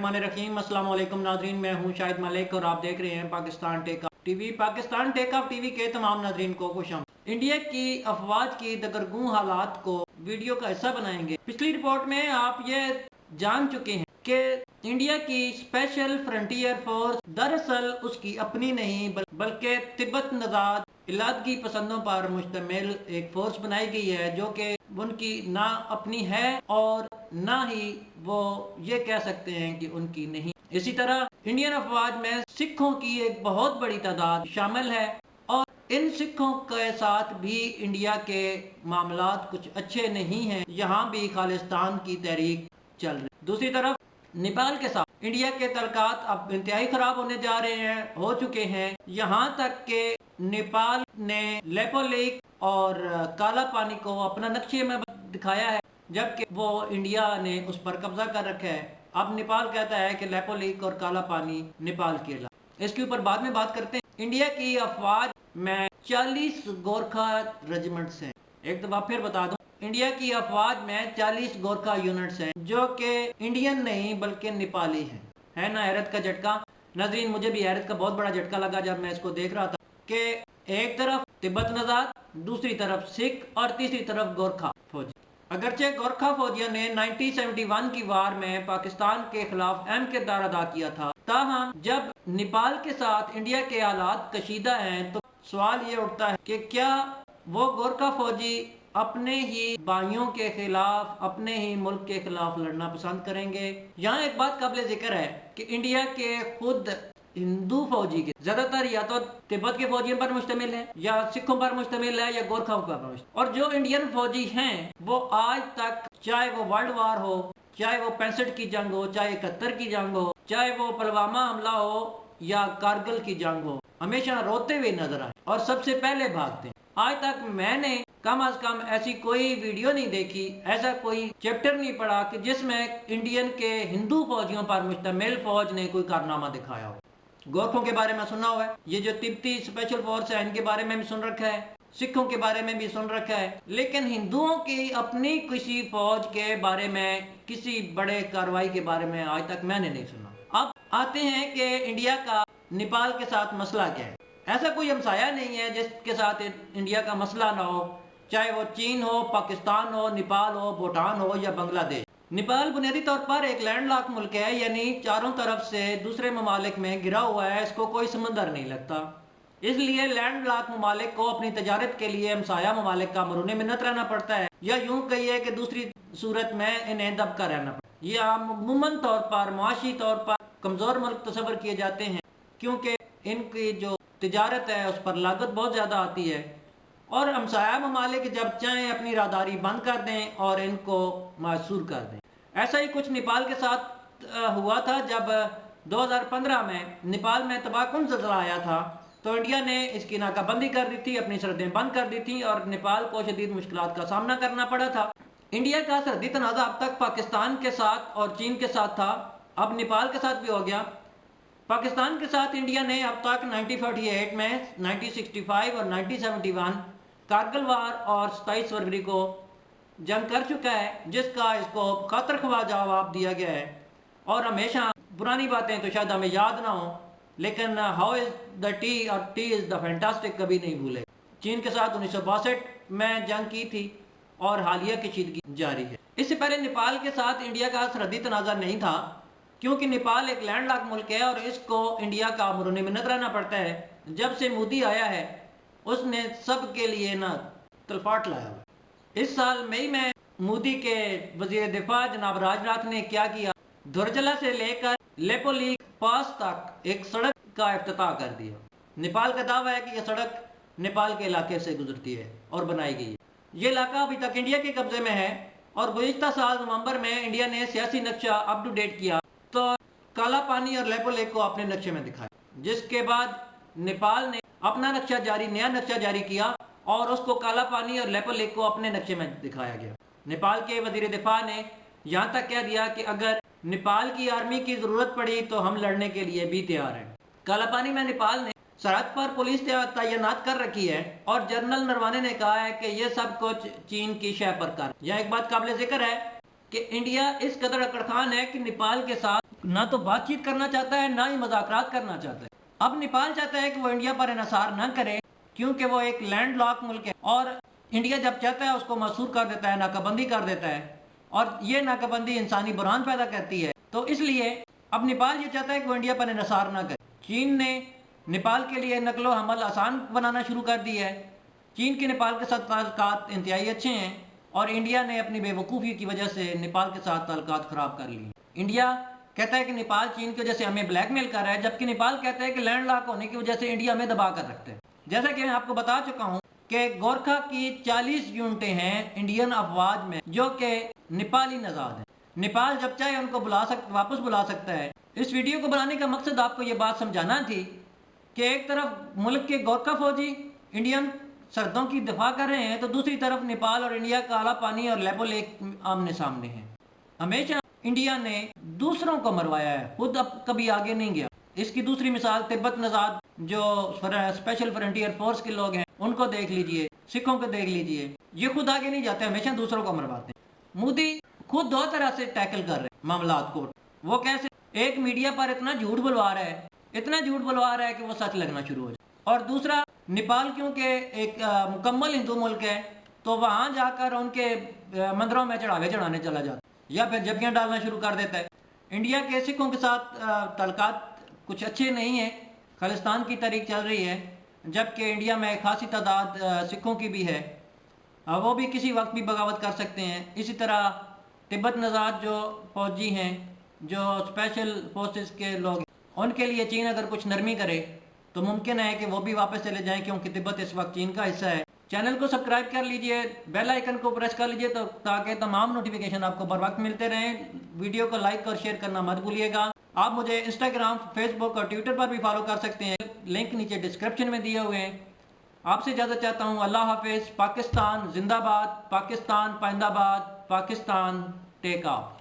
बिस्मिल्लाहिर्रहमानिर्रहीम। अस्सलाम वालेकुम नाज़रीन, मैं हूं शाहिद मलिक और आप देख रहे हैं Pakistan tech of TV. Pakistan tech of TV के तमाम नाज़रीन को खुशामदीद। इंडिया की अफवाज की दगरगूं हालात को वीडियो का हिस्सा बनाएंगे। पिछली रिपोर्ट में आप ये जान चुके हैं कि इंडिया की स्पेशल फ्रंटियर फोर्स दरअसल उसकी अपनी नहीं बल्कि तिब्बत नजाद इलादगी पसंदों पर मुश्तमिल एक फोर्स बनाई गई है, जो कि उनकी ना अपनी है और ना ही वो ये कह सकते हैं कि उनकी नहीं। इसी तरह इंडियन अफवाज में सिखों की एक बहुत बड़ी तादाद शामिल है और इन सिखों के साथ भी इंडिया के मामलात कुछ अच्छे नहीं हैं। यहाँ भी खालिस्तान की तहरीक चल रही। दूसरी तरफ नेपाल के साथ इंडिया के तल्कात अब इंतहाई खराब होने जा रहे हैं, हो चुके हैं। यहाँ तक के नेपाल ने लेपोलिक और काला पानी को अपना नक्शे में दिखाया है, जबकि वो इंडिया ने उस पर कब्जा कर रखा है। अब नेपाल कहता है कि लेपोलिक और काला पानी नेपाल के इलाका। इसके ऊपर बाद में बात करते हैं। इंडिया की अफवाज में 40 गोरखा रेजिमेंट्स हैं। एक दफा फिर बता दूं, इंडिया की अफवाज में 40 गोरखा यूनिट्स हैं, जो कि इंडियन नहीं बल्कि नेपाली हैं। है ना हैरत का झटका नाज़रीन। मुझे भी हैरत का बहुत बड़ा झटका लगा जब मैं इसको देख रहा था कि एक तरफ तिब्बत नजाद, दूसरी तरफ सिख और तीसरी तरफ गोरखा फौजी। अगरचे गोरखा फौजियों ने 1971 की वार में पाकिस्तान के खिलाफ अहम किरदार अदा किया था, ताहम जब नेपाल के साथ इंडिया के हालात कशीदा हैं तो सवाल ये उठता है कि क्या वो गोरखा फौजी अपने ही भाइयों के खिलाफ, अपने ही मुल्क के खिलाफ लड़ना पसंद करेंगे। यहाँ एक बात काबिल जिक्र है कि इंडिया के खुद हिंदू फौजी के ज्यादातर या तो तिब्बत के फौजियों पर मुश्तमिल है, या सिखों पर मुश्तमिल है, या गोरखाओं पर मुश्तमिल। और जो इंडियन फौजी हैं वो आज तक, चाहे वो वर्ल्ड वार हो, चाहे वो 65 की जंग हो, चाहे 71 की जंग हो, चाहे वो पुलवामा हमला हो या कारगिल की जंग हो, हमेशा रोते हुए नजर आए और सबसे पहले भागते हैं। आज तक मैंने कम अज कम ऐसी कोई वीडियो नहीं देखी, ऐसा कोई चैप्टर नहीं पढ़ा कि जिसमें इंडियन के हिंदू फौजियों पर मुश्तमिल फौज ने कोई कारनामा दिखाया हो। गोरखों के बारे में सुना हुआ है, ये जो तिब्बती स्पेशल फोर्स है इनके बारे में भी सुन रखा है, सिखों के बारे में भी सुन रखा है, लेकिन हिंदुओं की अपनी किसी फौज के बारे में, किसी बड़े कार्रवाई के बारे में आज तक मैंने नहीं सुना। अब आते हैं कि इंडिया का नेपाल के साथ मसला क्या है। ऐसा कोई हमसाया नहीं है जिसके साथ इंडिया का मसला ना हो, चाहे वो चीन हो, पाकिस्तान हो, नेपाल हो, भूटान हो या बांग्लादेश। नेपाल बुनियादी तौर पर एक लैंडलॉक मुल्क है, यानी चारों तरफ से दूसरे ममालिक में घिरा हुआ है, इसको कोई समंदर नहीं लगता। इसलिए लैंडलॉक ममालिक को अपनी तजारत के लिए हमसाया ममालिक का मरूने मिन्नत रहना पड़ता है, या यूं कहिए कि दूसरी सूरत में इन्हें दबका रहना पड़ता है। ये अमूमन तौर पर मुआशी तौर पर कमजोर मुल्क तस्वर किए जाते हैं, क्योंकि इनकी जो तजारत है उस पर लागत बहुत ज्यादा आती है। और हमसाया ममालिक जब चाहें अपनी राहदारी बंद कर दें और इनको मासूर कर दें। ऐसा ही कुछ नेपाल के साथ हुआ था जब 2015 में नेपाल में तबाहकुन ज़लज़ला आया था, तो इंडिया ने इसकी नाकाबंदी कर दी थी, अपनी सरहदें बंद कर दी थी और नेपाल को शदीद मुश्किलात का सामना करना पड़ा था। इंडिया का सरहदी तनाज़ा अब तक पाकिस्तान के साथ और चीन के साथ था, अब नेपाल के साथ भी हो गया। पाकिस्तान के साथ इंडिया ने अब तक 1948 में, 1965 और 1971 कारगिल वार और 27 फरवरी को जंग कर चुका है, जिसका इसको खतर ख्वाह जवाब दिया गया है। और हमेशा पुरानी बातें तो शायद हमें याद ना हो, लेकिन हाउ इज द टी और टी इज द फैंटास्टिक कभी नहीं भूले। चीन के साथ 1962 में जंग की थी और हालिया कशीदगी जारी है। इससे पहले नेपाल के साथ इंडिया का सरहदी तनाज़ा नहीं था, क्योंकि नेपाल एक लैंडलॉक मुल्क है और इसको इंडिया का मरूने मिन्नत रहना पड़ता है। जब से मोदी आया है उसने सब के लिए ना तलफाट लाया। इस साल मई में मोदी के वजीर दिफा जनाब राजनाथ ने क्या किया, धुरजला से लेकर लेपोलिक पास तक एक सड़क का इफ्तिताह कर दिया। नेपाल का दावा है कि यह सड़क नेपाल के इलाके से गुजरती है और बनाई गई है। ये इलाका अभी तक इंडिया के कब्जे में है और गुज़िश्ता साल नवंबर में इंडिया ने सियासी नक्शा अप टू डेट किया तो काला पानी और लेपोलिक को अपने नक्शे में दिखाया, जिसके बाद नेपाल ने अपना नया नक्शा जारी किया और उसको काला पानी और लेपोलिक को अपने नक्शे में दिखाया गया। नेपाल के वजीर दिफा ने यहाँ तक कह दिया कि अगर नेपाल की आर्मी की जरूरत पड़ी तो हम लड़ने के लिए भी तैयार हैं। काला पानी में नेपाल ने सरहद पर पुलिस तैनात कर रखी है और जनरल नरवाने ने कहा है कि यह सब कुछ चीन की शह पर कर। यह एक बात काबिल जिक्र है कि इंडिया इस कदर अकड़खान है कि नेपाल के साथ ना तो बातचीत करना चाहता है, ना ही मुज़ाकरात करना चाहता है। अब नेपाल चाहता है कि वो इंडिया पर इन्हिसार न करे, क्योंकि वो एक लैंड लॉक मुल्क है और इंडिया जब चाहता है उसको मसूर कर देता है, नाकाबंदी कर देता है, और ये नाकाबंदी इंसानी बुरान पैदा करती है। तो इसलिए अब नेपाल ये चाहता है कि वो इंडिया पर इन्हिसार न करे। चीन ने नेपाल के लिए नकलो हमल आसान बनाना शुरू कर दिया है। चीन के नेपाल के साथ ताल्लुकात इंतहाई अच्छे हैं और इंडिया ने अपनी बेवकूफ़ी की वजह से नेपाल के साथ ताल्लुकात ख़राब कर लिए। इंडिया कहता है कि नेपाल चीन की वजह से हमें ब्लैकमेल कर रहा है, जबकि नेपाल कहता है कि लैंड लॉक होने की वजह से इंडिया हमें दबा कर रखता है। जैसा कि मैं आपको बता चुका हूँ कि गोरखा की 40 यूनिटें हैं इंडियन अफवाज में जो कि नेपाली नज़ाद हैं। नेपाल जब चाहे उनको वापस बुला सकता है। इस वीडियो को बनाने का मकसद आपको ये बात समझाना थी कि एक तरफ मुल्क के गोरखा फौजी इंडियन सरहदों की दिफा कर रहे हैं, तो दूसरी तरफ नेपाल और इंडिया का काला पानी और लेपो लेक आमने सामने है। हमेशा इंडिया ने दूसरों को मरवाया है, खुद अब कभी आगे नहीं गया। इसकी दूसरी मिसाल तिब्बत नजाद जो स्पेशल फ्रंटियर फोर्स के लोग हैं उनको देख लीजिए, सिखों को देख लीजिए, ये खुद आगे नहीं जाते, हमेशा दूसरों को मरवाते हैं। मोदी खुद दो तरह से टैकल कर रहे हैं मामलात को। वो कैसे? एक मीडिया पर इतना झूठ बुलवा रहा है, इतना झूठ बुलवा रहा है कि वो सच लगना शुरू हो जाए, और दूसरा नेपाल क्योंकि एक मुकम्मल हिंदू मुल्क है तो वहाँ जाकर उनके मंदिरों में चढ़ावे चढ़ाने चला जाता है या फिर जबियाँ डालना शुरू कर देता है। इंडिया के सिखों के साथ ताल्लुकात कुछ अच्छे नहीं है, खालिस्तान की तारीख चल रही है, जबकि इंडिया में खासी तादाद सिखों की भी है, वो भी किसी वक्त भी बगावत कर सकते हैं। इसी तरह तिब्बत नजाद जो फौजी हैं, जो स्पेशल फोर्सेस के लोग हैं, उनके लिए चीन अगर कुछ नरमी करे तो मुमकिन है कि वो भी वापस चले जाएं, क्योंकि तिब्बत इस वक्त चीन का हिस्सा है। चैनल को सब्सक्राइब कर लीजिए, बेल आइकन को प्रेस कर लीजिए तो ताकि तमाम नोटिफिकेशन आपको बर वक्त मिलते रहें। वीडियो को लाइक और शेयर करना मत भूलिएगा। आप मुझे इंस्टाग्राम, फेसबुक और ट्विटर पर भी फॉलो कर सकते हैं, लिंक नीचे डिस्क्रिप्शन में दिए हुए हैं। आपसे इजाज़त चाहता हूँ। अल्लाह हाफिज़। पाकिस्तान जिंदाबाद, पाकिस्तान पाइंदाबाद, पाकिस्तान टेक ऑफ।